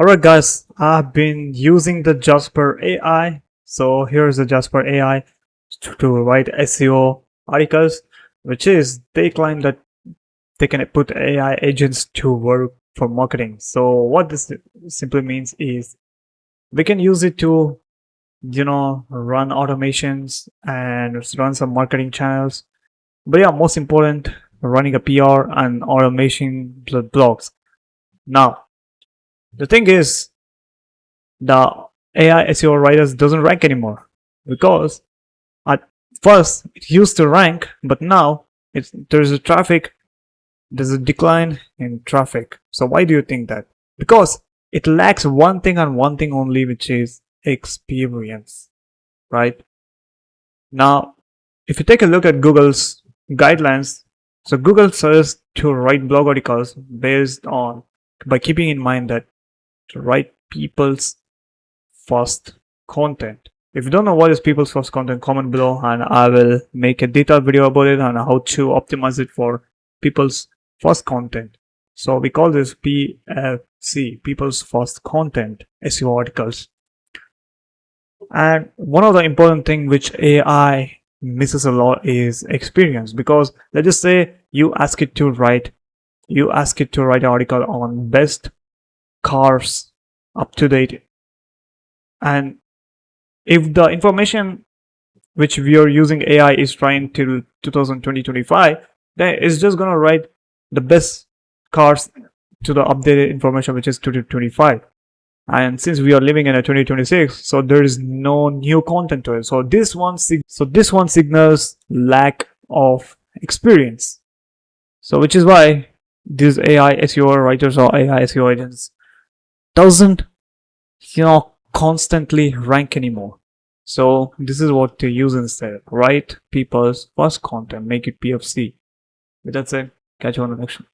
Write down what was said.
Alright guys, I've been using the Jasper AI. So here's the Jasper AI to write SEO articles, which is they claim that they can put AI agents to work for marketing. So what this simply means is we can use it to, run automations and run some marketing channels. But yeah, most important, running a PR and automation blogs. Now, the thing is, the AI SEO writers doesn't rank anymore because at first it used to rank, but now there's a decline in traffic. So why do you think that? Because it lacks one thing and one thing only, which is experience, right? Now, if you take a look at Google's guidelines, so Google says to write blog articles based on by keeping in mind that to write people's first content. If you don't know what is people's first content, comment below and I will make a detailed video about it and how to optimize it for people's first content. So we call this PFC, people's first content SEO articles. And one of the important thing which AI misses a lot is experience, because let's just say you ask it to write an article on best cars up to date, and if the information which we are using AI is trying till 2020-25, then it's just gonna write the best cars to the updated information which is 2025. And since we are living in a 2026, so there is no new content to it. So this one signals lack of experience. So which is why these AI SEO writers or AI SEO agents doesn't constantly rank anymore. So this is what to use instead. Write people's first content, make it PFC. With that said, catch you on the next one.